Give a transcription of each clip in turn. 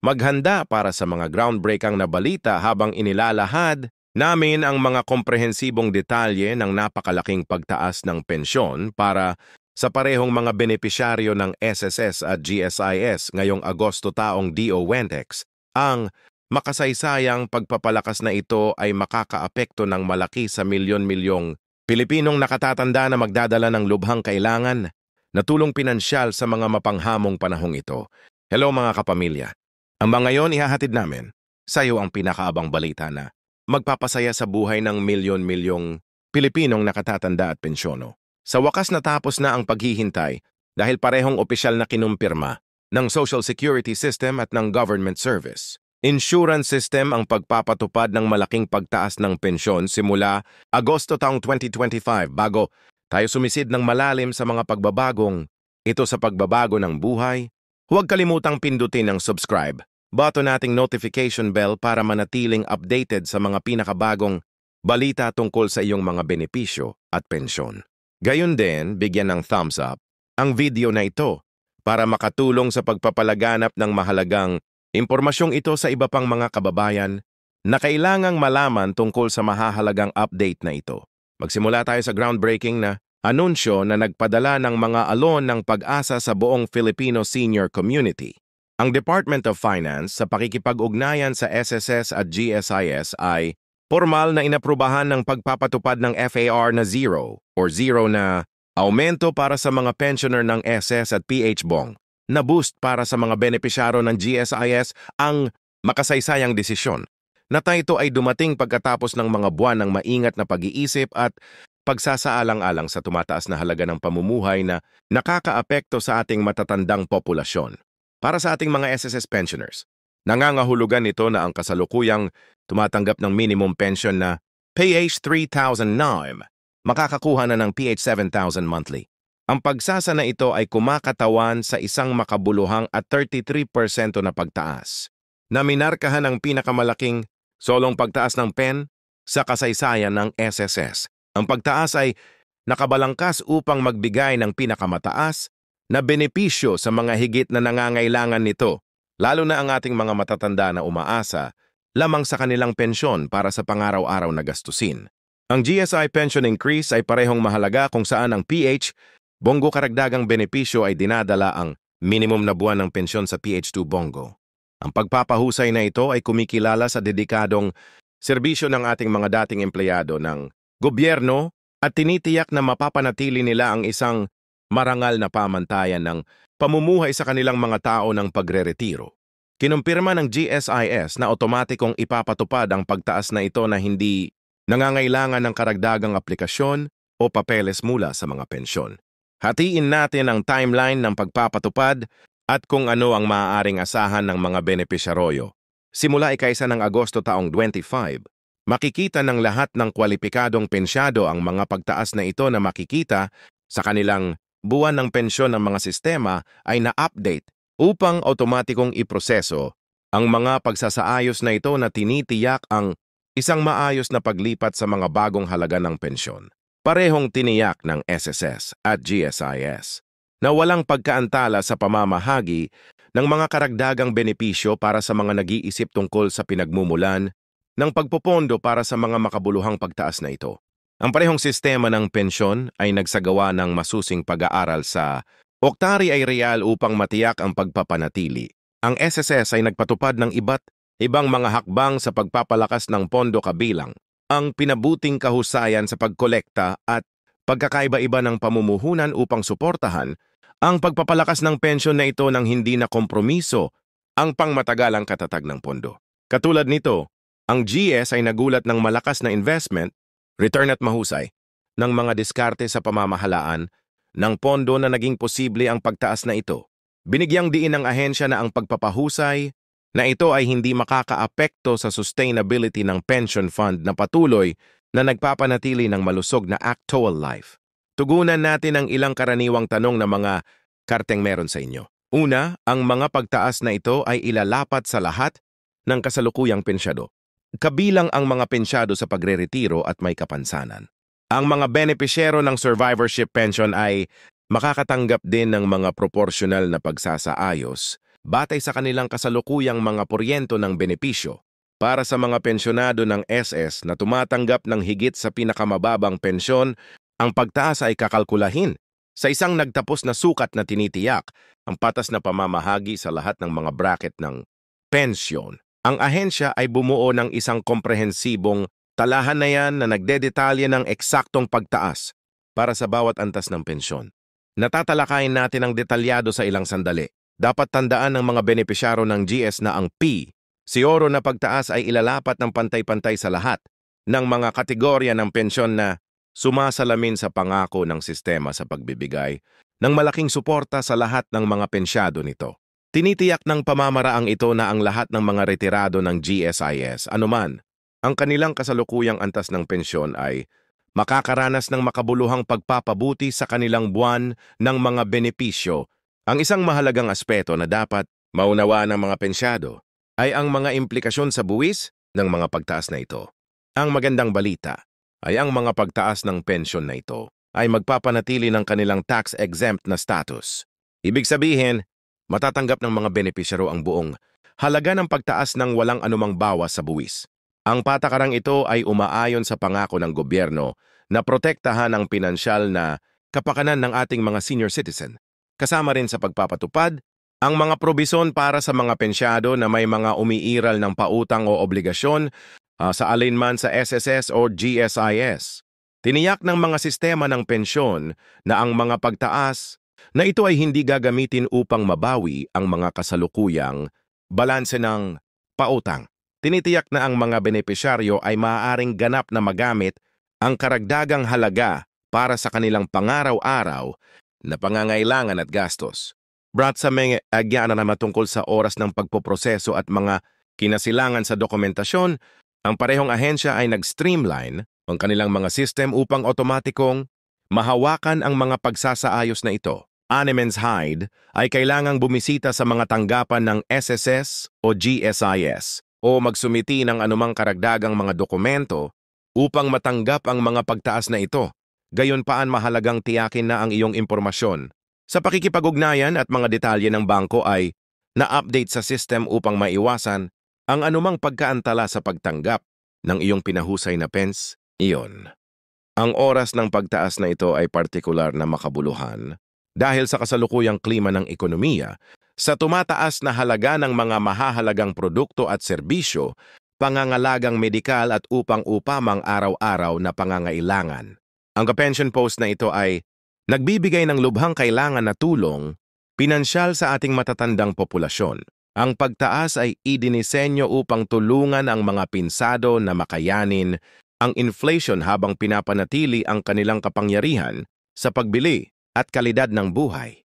Maghanda para sa mga groundbreaking na balita habang inilalahad namin ang mga komprehensibong detalye ng napakalaking pagtaas ng pensyon para sa parehong mga benepisyaryo ng SSS at GSIS ngayong Agosto taong DO20. Ang makasaysayang pagpapalakas na ito ay makakaapekto ng malaki sa milyon-milyong Pilipinong nakatatanda na magdadala ng lubhang kailangan na tulong pinansyal sa mga mapanghamong panahong ito. Hello mga kapamilya. Ang mga ngayon ihahatid namin sa iyo ang pinakaabang balita na magpapasaya sa buhay ng milyon-milyong Pilipinong nakatatanda at pensyono. Sa wakas natapos na ang paghihintay dahil parehong opisyal na kinumpirma ng Social Security System at ng Government Service. Insurance System ang pagpapatupad ng malaking pagtaas ng pensyon simula Agosto taong 2025 bago tayo sumisid ng malalim sa mga pagbabagong ito sa pagbabago ng buhay. Huwag kalimutang pindutin ang subscribe button nating notification bell para manatiling updated sa mga pinakabagong balita tungkol sa iyong mga benepisyo at pensyon. Gayon din, bigyan ng thumbs up ang video na ito para makatulong sa pagpapalaganap ng mahalagang impormasyong ito sa iba pang mga kababayan na kailangang malaman tungkol sa mahahalagang update na ito. Magsimula tayo sa groundbreaking na anunsyo na nagpadala ng mga alon ng pag-asa sa buong Filipino senior community. Ang Department of Finance sa pakikipag-ugnayan sa SSS at GSIS ay formal na inaprubahan ng pagpapatupad ng FAR na zero na aumento para sa mga pensioner ng SS at PH-BONG na boost para sa mga benepisyaro ng GSIS ang makasaysayang desisyon na ito ay dumating pagkatapos ng mga buwan ng maingat na pag-iisip at pagsasaalang-alang sa tumataas na halaga ng pamumuhay na nakakaapekto sa ating matatandang populasyon. Para sa ating mga SSS pensioners, nangangahulugan ito na ang kasalukuyang tumatanggap ng minimum pension na PH 3,009, makakakuha na ng PH 7,000 monthly. Ang pagsasa na ito ay kumakatawan sa isang makabuluhang at 33% na pagtaas, na minarkahan ang pinakamalaking solong pagtaas ng PEN sa kasaysayan ng SSS. Ang pagtaas ay nakabalangkas upang magbigay ng pinakamataas na benepisyo sa mga higit na nangangailangan nito, lalo na ang ating mga matatanda na umaasa lamang sa kanilang pensyon para sa pangaraw-araw na gastusin. Ang GSI pension increase ay parehong mahalaga kung saan ang PH Bongo karagdagang benepisyo ay dinadala ang minimum na buwan ng pensyon sa PH2 Bongo. Ang pagpapahusay na ito ay kumikilala sa dedikadong serbisyo ng ating mga dating empleyado ng gobyerno at tinitiyak na mapapanatili nila ang isang marangal na pamantayan ng pamumuhay sa kanilang mga tao ng pagreretiro. Kinumpirma ng GSIS na otomatikong ipapatupad ang pagtaas na ito na hindi nangangailangan ng karagdagang aplikasyon o papeles mula sa mga pensyon. Hatiin natin ang timeline ng pagpapatupad at kung ano ang maaaring asahan ng mga benepisyaryo. Simula ika-1 ng Agosto taong 25, makikita ng lahat ng kwalipikadong pensyado ang mga pagtaas na ito na makikita sa kanilang buwan ng pensyon ng mga sistema ay na-update upang otomatikong iproseso ang mga pagsasaayos na ito na tinitiyak ang isang maayos na paglipat sa mga bagong halaga ng pensyon. Parehong tiniyak ng SSS at GSIS na walang pagkaantala sa pamamahagi ng mga karagdagang benepisyo para sa mga nag-iisip tungkol sa pinagmumulan ng pagpopondo para sa mga makabuluhang pagtaas na ito. Ang parehong sistema ng pensyon ay nagsagawa ng masusing pag-aaral sa oktary ay real upang matiyak ang pagpapanatili. Ang SSS ay nagpatupad ng iba't ibang mga hakbang sa pagpapalakas ng pondo kabilang ang pinabuting kahusayan sa pagkolekta at pagkakaiba-iba ng pamumuhunan upang suportahan ang pagpapalakas ng pensyon na ito ng hindi na kompromiso ang pangmatagalang katatag ng pondo. Katulad nito, ang GS ay nagulat ng malakas na investment, return at mahusay ng mga diskarte sa pamamahalaan ng pondo na naging posible ang pagtaas na ito. Binigyang diin ng ahensya na ang pagpapahusay na ito ay hindi makakaapekto sa sustainability ng pension fund na patuloy na nagpapanatili ng malusog na actual life. Tugunan natin ang ilang karaniwang tanong na mga karteng meron sa inyo. Una, ang mga pagtaas na ito ay ilalapat sa lahat ng kasalukuyang pensyado, kabilang ang mga pensyado sa pagreretiro at may kapansanan. Ang mga benepisyero ng survivorship pension ay makakatanggap din ng mga proporsyonal na pagsasaayos batay sa kanilang kasalukuyang mga poryento ng benepisyo. Para sa mga pensyonado ng SS na tumatanggap ng higit sa pinakamababang pensyon, ang pagtaas ay kakalkulahin sa isang nagtapos na sukat na tinitiyak ang patas na pamamahagi sa lahat ng mga bracket ng pensyon. Ang ahensya ay bumuo ng isang komprehensibong talahanayan na nagdedetalye ng eksaktong pagtaas para sa bawat antas ng pensyon. Natatalakayin natin ang detalyado sa ilang sandali. Dapat tandaan ng mga benepisyaro ng GS na ang Oro na pagtaas ay ilalapat ng pantay-pantay sa lahat ng mga kategorya ng pensyon na sumasalamin sa pangako ng sistema sa pagbibigay ng malaking suporta sa lahat ng mga pensyado nito. Tinitiyak ng pamamaraang ito na ang lahat ng mga retirado ng GSIS, anuman ang kanilang kasalukuyang antas ng pensyon ay makakaranas ng makabuluhang pagpapabuti sa kanilang buwan ng mga benepisyo. Ang isang mahalagang aspeto na dapat maunawaan ng mga pensyado ay ang mga implikasyon sa buwis ng mga pagtaas na ito. Ang magandang balita ay ang mga pagtaas ng pensyon na ito ay magpapanatili ng kanilang tax-exempt na status. Ibig sabihin, matatanggap ng mga benepisyaro ang buong halaga ng pagtaas ng walang anumang bawas sa buwis. Ang patakarang ito ay umaayon sa pangako ng gobyerno na protektahan ang pinansyal na kapakanan ng ating mga senior citizen, kasama rin sa pagpapatupad ang mga probisyon para sa mga pensyado na may mga umiiral ng pautang o obligasyon sa alinman sa SSS o GSIS. Tiniyak ng mga sistema ng pensyon na ang mga pagtaas na ito ay hindi gagamitin upang mabawi ang mga kasalukuyang balanse ng pautang. Tinitiyak na ang mga benepisyaryo ay maaaring ganap na magamit ang karagdagang halaga para sa kanilang pangaraw-araw na pangangailangan at gastos. Sa mga agyana na matungkol sa oras ng pagpoproseso at mga kinasilangan sa dokumentasyon, ang parehong ahensya ay nag-streamline ang kanilang mga system upang otomatikong mahawakan ang mga pagsasaayos na ito. Animens Hyde ay kailangang bumisita sa mga tanggapan ng SSS o GSIS o magsumiti ng anumang karagdagang mga dokumento upang matanggap ang mga pagtaas na ito. Gayunpaan mahalagang tiyakin na ang iyong impormasyon sa pakikipag-ugnayan at mga detalye ng bangko ay na-update sa system upang maiwasan ang anumang pagkaantala sa pagtanggap ng iyong pinahusay na pensyon. Ang oras ng pagtaas na ito ay partikular na makabuluhan dahil sa kasalukuyang klima ng ekonomiya, sa tumataas na halaga ng mga mahahalagang produkto at serbisyo, pangangalagang medikal at upang-upamang araw-araw na pangangailangan. Ang ka-pension post na ito ay nagbibigay ng lubhang kailangan na tulong pinansyal sa ating matatandang populasyon. Ang pagtaas ay idinisenyo upang tulungan ang mga pinsado na makayanin ang inflation habang pinapanatili ang kanilang kapangyarihan sa pagbili at kalidad ng buhay.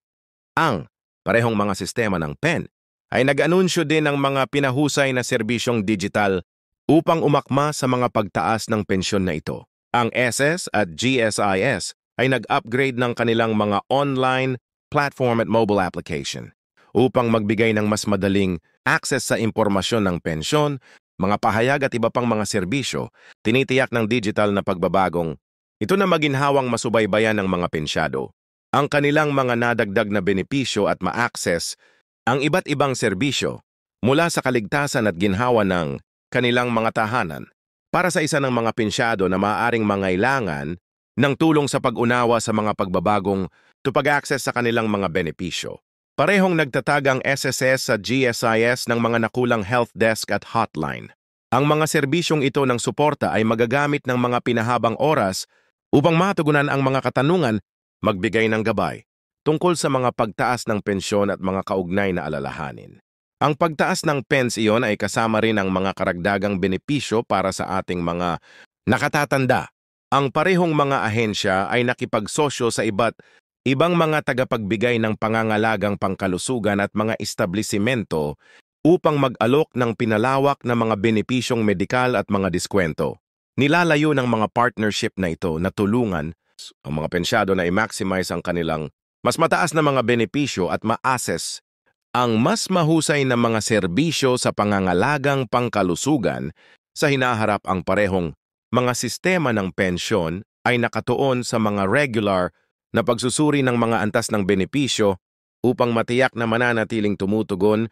Ang parehong mga sistema ng PEN ay nag-anunsyo din ng mga pinahusay na serbisyong digital upang umakma sa mga pagtaas ng pensyon na ito. Ang SS at GSIS ay nag-upgrade ng kanilang mga online platform at mobile application upang magbigay ng mas madaling access sa impormasyon ng pensyon, mga pahayag at iba pang mga serbisyo. Tinitiyak ng digital na pagbabagong ito na maginhawang masubaybayan ng mga pensyado ang kanilang mga nadagdag na benepisyo at ma-access ang iba't ibang serbisyo mula sa kaligtasan at ginhawa ng kanilang mga tahanan para sa isa ng mga pensyado na maaaring mangailangan ng tulong sa pag-unawa sa mga pagbabagong pag-access sa kanilang mga benepisyo. Parehong nagtatag ang SSS sa GSIS ng mga nakulang health desk at hotline. Ang mga serbisyong ito ng suporta ay magagamit ng mga pinahabang oras upang matugunan ang mga katanungan, magbigay ng gabay tungkol sa mga pagtaas ng pensyon at mga kaugnay na alalahanin. Ang pagtaas ng pensyon ay kasama rin ang mga karagdagang benepisyo para sa ating mga nakatatanda. Ang parehong mga ahensya ay nakipagsosyo sa iba't ibang mga tagapagbigay ng pangangalagang pangkalusugan at mga establisimento upang mag-alok ng pinalawak na mga benepisyong medikal at mga diskwento. Nilalayo ng mga partnership na ito na tulungan ang mga pensyado na i-maximize ang kanilang mas mataas na mga benepisyo at ma-assess ang mas mahusay na mga serbisyo sa pangangalagang pangkalusugan sa hinaharap. Ang parehong mga sistema ng pensyon ay nakatuon sa mga regular na pagsusuri ng mga antas ng benepisyo upang matiyak na mananatiling tumutugon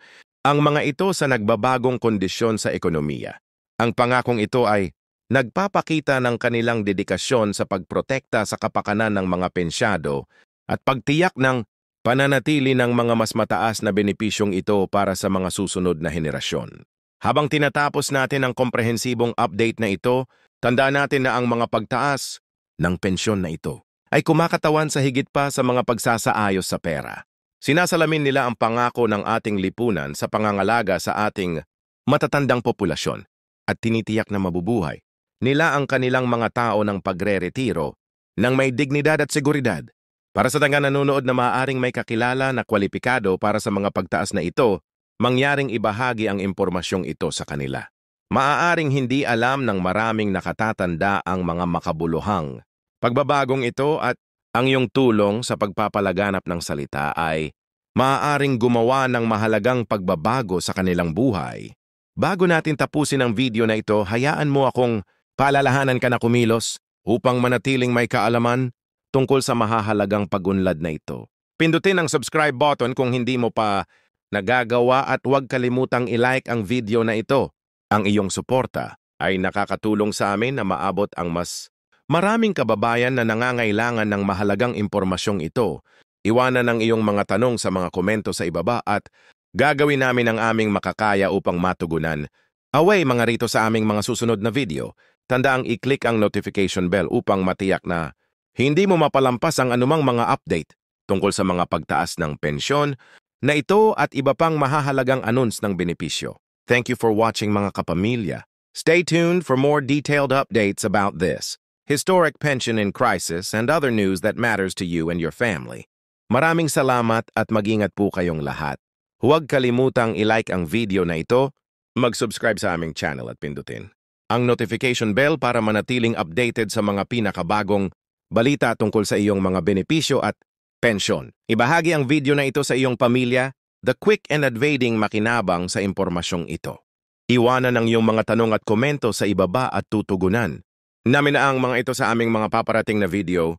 ang mga ito sa nagbabagong kondisyon sa ekonomiya. Ang pangakong ito ay nagpapakita ng kanilang dedikasyon sa pagprotekta sa kapakanan ng mga pensyado at pagtiyak ng pananatili ng mga mas mataas na benepisyong ito para sa mga susunod na henerasyon. Habang tinatapos natin ang komprehensibong update na ito, tandaan natin na ang mga pagtaas ng pensyon na ito ay kumakatawan sa higit pa sa mga pagsasaayos sa pera. Sinasalamin nila ang pangako ng ating lipunan sa pangangalaga sa ating matatandang populasyon at tinitiyak na mabubuhay nila ang kanilang mga tao ng pagre-retiro ng may dignidad at seguridad. Para sa mga nanonood na maaaring may kakilala na kwalipikado para sa mga pagtaas na ito, mangyaring ibahagi ang impormasyong ito sa kanila. Maaaring hindi alam ng maraming nakatatanda ang mga makabuluhang pagbabagong ito at ang iyong tulong sa pagpapalaganap ng salita ay maaaring gumawa ng mahalagang pagbabago sa kanilang buhay. Bago natin tapusin ang video na ito, hayaan mo akong paalalahanan ka na kumilos upang manatiling may kaalaman tungkol sa mahahalagang pagunlad na ito. Pindutin ang subscribe button kung hindi mo pa nagagawa at huwag kalimutang i-like ang video na ito. Ang iyong suporta ay nakakatulong sa amin na maabot ang mas maraming kababayan na nangangailangan ng mahalagang impormasyong ito. Iwanan ang iyong mga tanong sa mga komento sa ibaba at gagawin namin ang aming makakaya upang matugunan. Away mga rito sa aming mga susunod na video. Tandaang i-click ang notification bell upang matiyak na hindi mo mapalampas ang anumang mga update tungkol sa mga pagtaas ng pensyon na ito at iba pang mahahalagang anuns ng benepisyo. Thank you for watching mga kapamilya. Stay tuned for more detailed updates about this historic pension in crisis and other news that matters to you and your family. Maraming salamat at mag-ingat po kayong lahat. Huwag kalimutang i-like ang video na ito, mag-subscribe sa aming channel at pindutin ang notification bell para manatiling updated sa mga pinakabagong balita tungkol sa iyong mga benepisyo at pensyon. Ibahagi ang video na ito sa iyong pamilya, the quick and advading makinabang sa impormasyong ito. Iwanan ang iyong mga tanong at komento sa ibaba at tutugunan namin na ang mga ito sa aming mga paparating na video.